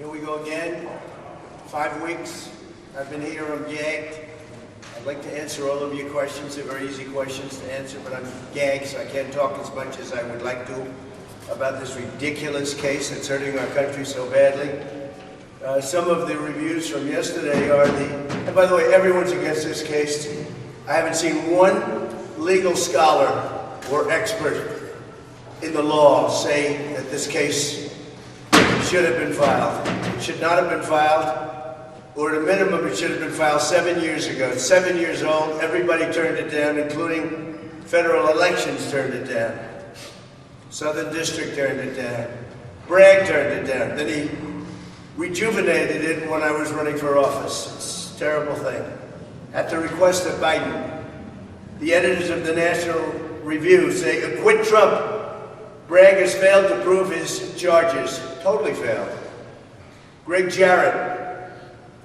Here we go again. 5 weeks. I've been here, I'm gagged. I'd like to answer all of your questions. They're very easy questions to answer, but I'm gagged, so I can't talk as much as I would like to about this ridiculous case that's hurting our country so badly. Some of the reviews from yesterday are and by the way, everyone's against this case. I haven't seen one legal scholar or expert in the law say that this case should have been filed. It should not have been filed, or at a minimum it should have been filed 7 years ago. It's 7 years old. Everybody turned it down, including federal elections turned it down. Southern District turned it down. Bragg turned it down. Then he rejuvenated it when I was running for office. It's a terrible thing. At the request of Biden, the editors of the National Review say, acquit Trump. Bragg has failed to prove his charges. Totally failed. Greg Jarrett,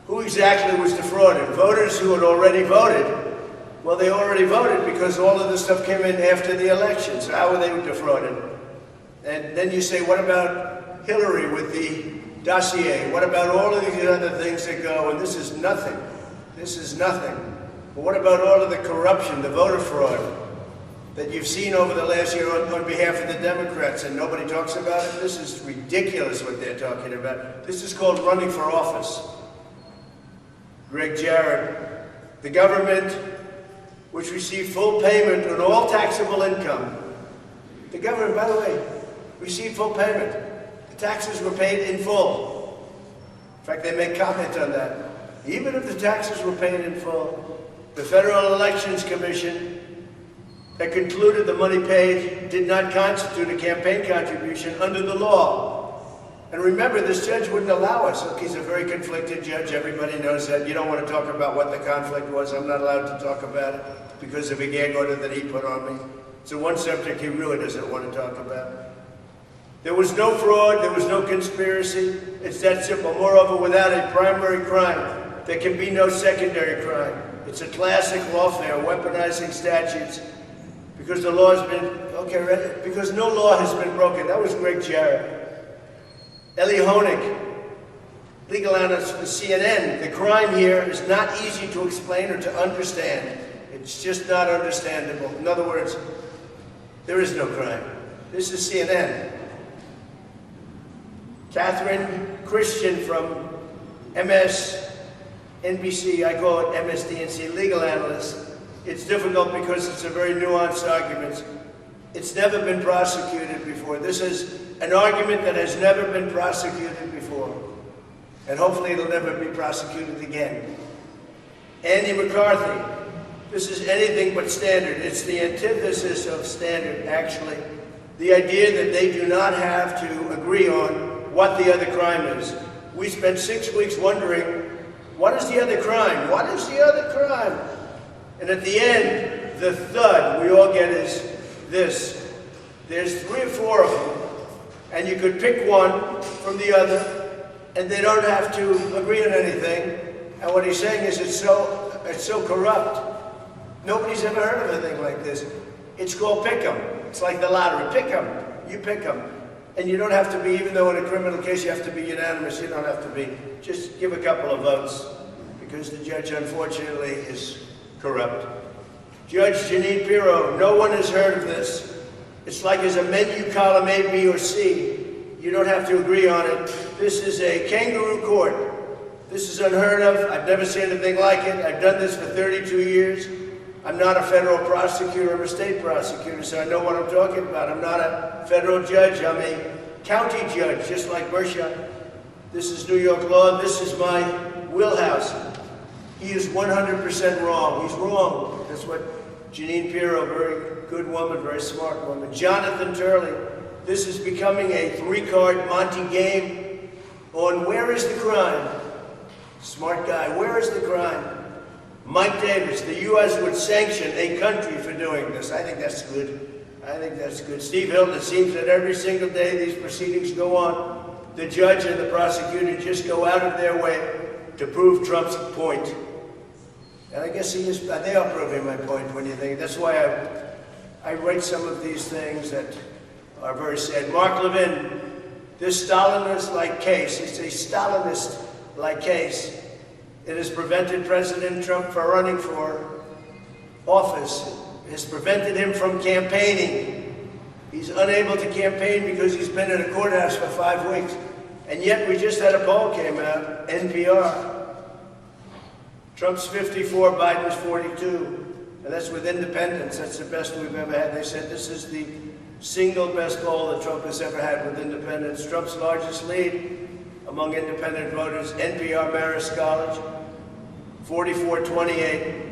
who exactly was defrauded? Voters who had already voted. Well, they already voted because all of this stuff came in after the election. So how were they defrauded? And then you say, what about Hillary with the dossier? What about all of these other things that go? And this is nothing. This is nothing. But what about all of the corruption, the voter fraud that you've seen over the last year on behalf of the Democrats, and nobody talks about it? This is ridiculous what they're talking about. This is called running for office. Greg Jarrett, the government, which received full payment on all taxable income. The government, by the way, received full payment. The taxes were paid in full. In fact, they make comment on that. Even if the taxes were paid in full, the Federal Elections Commission that concluded the money paid did not constitute a campaign contribution under the law. And remember, this judge wouldn't allow us. Look, he's a very conflicted judge. Everybody knows that. You don't want to talk about what the conflict was. I'm not allowed to talk about it because of a gag order that he put on me. So one subject he really doesn't want to talk about. There was no fraud. There was no conspiracy. It's that simple. Moreover, without a primary crime, there can be no secondary crime. It's a classic lawfare, weaponizing statutes. Because the law has been, okay, ready? Because no law has been broken. That was Greg Jarrett. Ellie Honig, legal analyst for CNN. The crime here is not easy to explain or to understand. It's just not understandable. In other words, there is no crime. This is CNN. Catherine Christian from MSNBC, I call it MSDNC, legal analyst. It's difficult because it's a very nuanced argument. It's never been prosecuted before. This is an argument that has never been prosecuted before. And hopefully it'll never be prosecuted again. Andy McCarthy. This is anything but standard. It's the antithesis of standard, actually. The idea that they do not have to agree on what the other crime is. We spent 6 weeks wondering, what is the other crime? What is the other crime? And at the end, the thud we all get is this. There's 3 or 4 of them, and you could pick one from the other, and they don't have to agree on anything. And what he's saying is it's so corrupt. Nobody's ever heard of anything like this. It's called pick 'em. It's like the lottery. Pick 'em. You pick 'em. And you don't have to be, even though in a criminal case you have to be unanimous, you don't have to be. Just give a couple of votes, because the judge, unfortunately, is corrupt. Judge Janine Pirro, no one has heard of this. It's like as a menu column A, B, or C. You don't have to agree on it. This is a kangaroo court. This is unheard of. I've never seen anything like it. I've done this for 32 years. I'm not a federal prosecutor, I'm a state prosecutor, so I know what I'm talking about. I'm not a federal judge, I'm a county judge, just like Bersha. This is New York law, this is my wheelhouse. He is 100% wrong. He's wrong. That's what Janine Pirro, very good woman, very smart woman. Jonathan Turley, this is becoming a 3-card Monte game on where is the crime? Smart guy, where is the crime? Mike Davis, the U.S. would sanction a country for doing this. I think that's good. I think that's good. Steve Hilton, it seems that every single day these proceedings go on, the judge and the prosecutor just go out of their way to prove Trump's point. And I guess they are proving my point when you think. That's why I write some of these things that are very sad. Mark Levin, This Stalinist-like case, it's a Stalinist-like case. It has prevented President Trump from running for office. It has prevented him from campaigning. He's unable to campaign because he's been in a courthouse for 5 weeks. And yet we just had a poll came out, NPR. Trump's 54, Biden's 42. And that's with independents. That's the best we've ever had. They said this is the single best poll that Trump has ever had with independents. Trump's largest lead among independent voters, NPR Marist College, 44-28.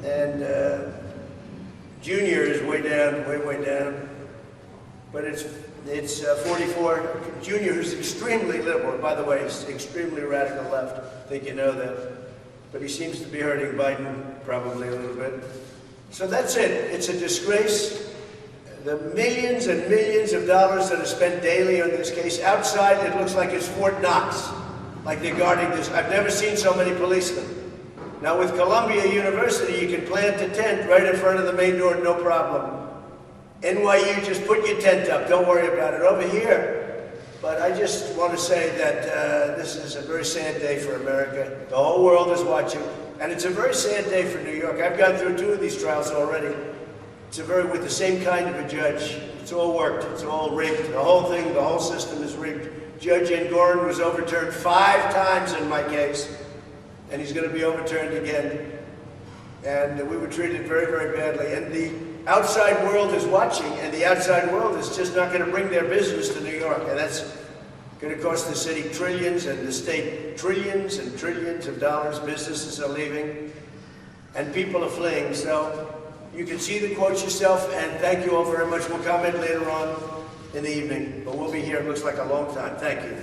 And Junior is way down, way down. But it's 44. Junior, who's extremely liberal, by the way, he's extremely radical left. I think you know that. But he seems to be hurting Biden probably a little bit. So that's it. It's a disgrace. The millions and millions of dollars that are spent daily on this case. Outside, it looks like it's Fort Knox, like they're guarding this. I've never seen so many policemen. Now with Columbia University, you can plant a tent right in front of the main door, no problem. NYU, just put your tent up. Don't worry about it. Over here, but I just want to say that this is a very sad day for America. The whole world is watching, and it's a very sad day for New York. I've gone through 2 of these trials already. It's with the same kind of a judge. It's all worked. It's all rigged. The whole thing, the whole system is rigged. Judge Engoron was overturned 5 times in my case, and he's going to be overturned again. And we were treated very, very badly. And the outside world is watching, and the outside world is just not going to bring their business to New York. And that's going to cost the city trillions and the state trillions and trillions of dollars. Businesses are leaving, and people are fleeing. So you can see the quotes yourself, and thank you all very much. We'll comment later on in the evening, but we'll be here, it looks like a long time. Thank you.